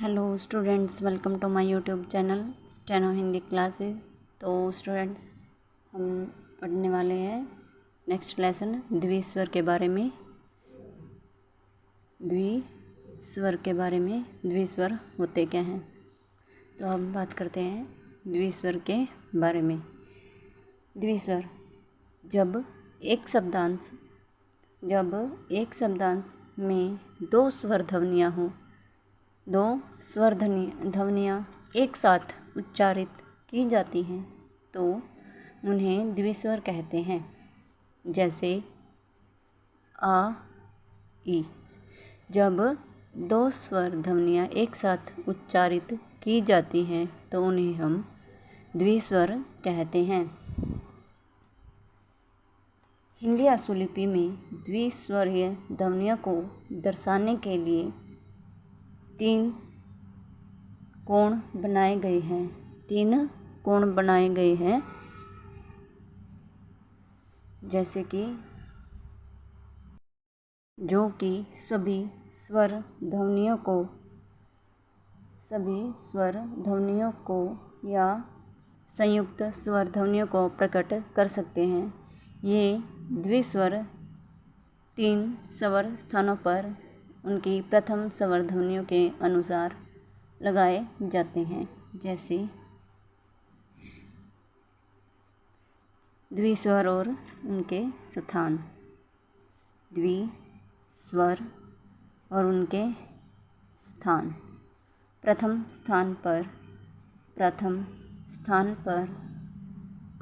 Hello students, welcome to my YouTube channel steno Hindi classes. तो students, हम पढ़ने वाले हैं नेक्स्ट लेसन द्विस्वर के बारे में। द्विस्वर होते क्या हैं। तो अब बात करते हैं द्विस्वर के बारे में। द्विस्वर जब एक शब्दांश में दो स्वर ध्वनियाँ हों, दो स्वर ध्वनियाँ एक साथ उच्चारित की जाती हैं तो उन्हें द्विस्वर कहते हैं। जैसे आ, ई। जब दो स्वर ध्वनियाँ एक साथ उच्चारित की जाती हैं तो उन्हें हम द्विस्वर कहते हैं। हिंदी आशुलिपि में द्विस्वरीय ध्वनियों को दर्शाने के लिए तीन कोण बनाए गए हैं। जैसे कि जो कि सभी स्वर ध्वनियों को या संयुक्त स्वर ध्वनियों को प्रकट कर सकते हैं। ये द्विस्वर तीन स्वर स्थानों पर उनकी प्रथम स्वर ध्वनियों के अनुसार लगाए जाते हैं। जैसे द्विस्वर और उनके स्थान। द्विस्वर और उनके स्थान। प्रथम स्थान पर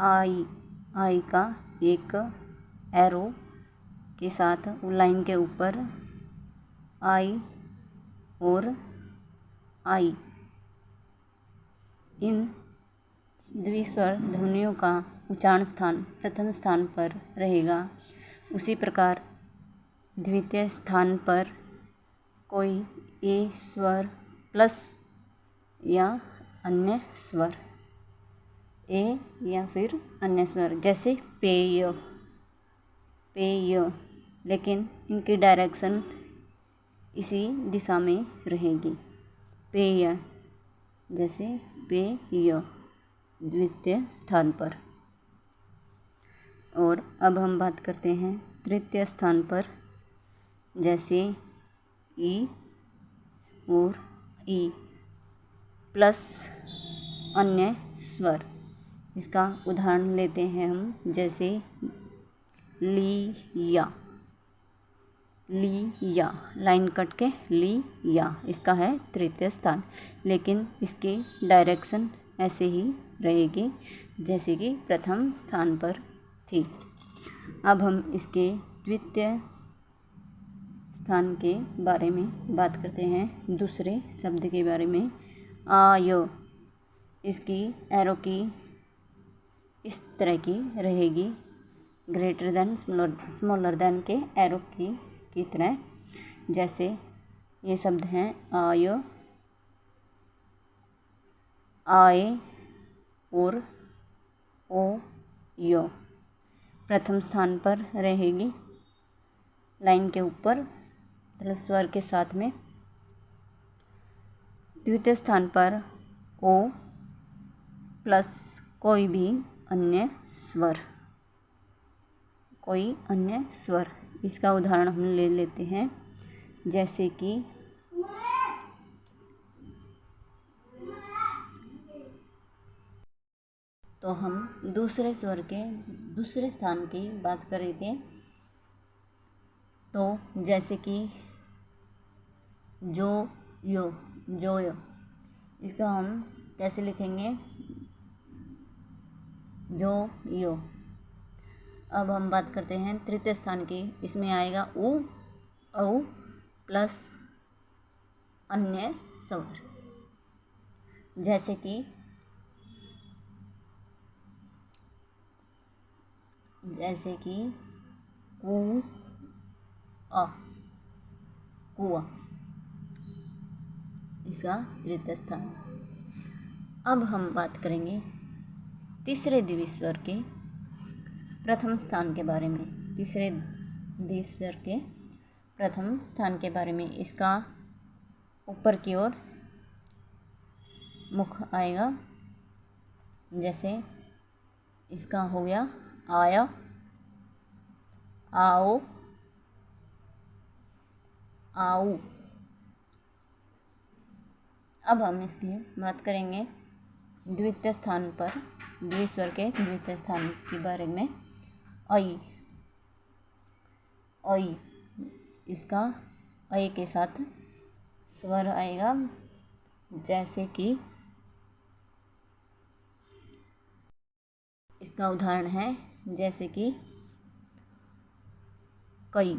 आई का एक एरो के साथ लाइन के ऊपर आई और आई, इन द्विस्वर ध्वनियों का उच्चारण स्थान प्रथम स्थान पर रहेगा। उसी प्रकार द्वितीय स्थान पर कोई ए स्वर प्लस या अन्य स्वर, ए या फिर अन्य स्वर, जैसे पेय, लेकिन इनकी डायरेक्शन इसी दिशा में रहेगी। पेय, जैसे पेय द्वितीय स्थान पर। और अब हम बात करते हैं तृतीय स्थान पर, जैसे ई और ई प्लस अन्य स्वर। इसका उदाहरण लेते हैं हम, जैसे लिया, लाइन कट के लिया, इसका है तृतीय स्थान, लेकिन इसकी डायरेक्शन ऐसे ही रहेगी जैसे कि प्रथम स्थान पर थी। अब हम इसके द्वितीय स्थान के बारे में बात करते हैं, दूसरे शब्द के बारे में। आयो, इसकी एरो की इस तरह की रहेगी, ग्रेटर देन स्मॉलर देन के एरो की तरह। जैसे ये शब्द हैं आयो, आए और ओ यो। प्रथम स्थान पर रहेगी लाइन के ऊपर मतलब स्वर के साथ में। द्वितीय स्थान पर ओ प्लस कोई अन्य स्वर। इसका उदाहरण हम ले लेते हैं, जैसे कि तो हम दूसरे स्वर के दूसरे स्थान की बात कर रहे थे। तो जैसे कि जो यो, इसका हम कैसे लिखेंगे, जो यो। अब हम बात करते हैं तृतीय स्थान की। इसमें आएगा उ, औ प्लस अन्य स्वर, जैसे कि कु, अ, कुआ, इसका तृतीय स्थान। अब हम बात करेंगे तीसरे द्विस्वर के प्रथम स्थान के बारे में। तीसरे द्विस्वर के प्रथम स्थान के बारे में, इसका ऊपर की ओर मुख आएगा। जैसे इसका हो गया आया, आओ, आऊ। अब हम इसकी बात करेंगे द्वितीय स्थान पर, द्विस्वर के द्वितीय स्थान के बारे में। ऐ, ऐ, इसका ऐ के साथ स्वर आएगा। जैसे कि इसका उदाहरण है, जैसे कि कई,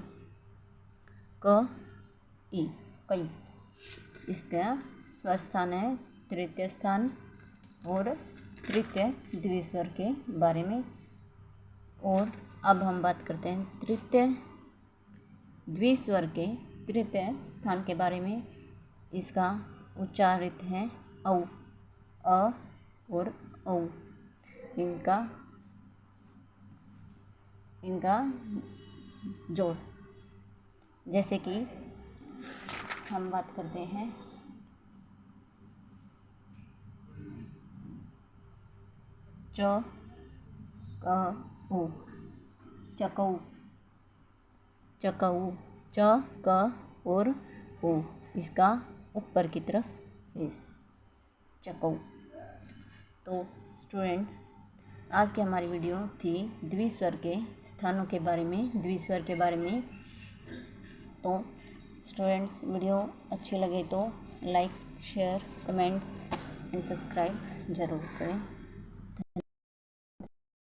क ई, कई। इसका स्वर स्थान है तृतीय स्थान और तृतीय द्विस्वर के बारे में। और अब हम बात करते हैं तृतीय द्विस्वर के तृतीय स्थान के बारे में। इसका उच्चारित है औ, अ और औ। इनका जोड़। जैसे कि हम बात करते हैं च, क, उ, चकऊ, चकऊ, च, क और उ। इसका ऊपर की तरफ फेस, चकऊ। तो स्टूडेंट्स, आज की हमारी वीडियो थी द्विस्वर के स्थानों के बारे में, द्विस्वर के बारे में। तो स्टूडेंट्स, वीडियो अच्छी लगे तो like, share, comments and subscribe ज़रूर करें।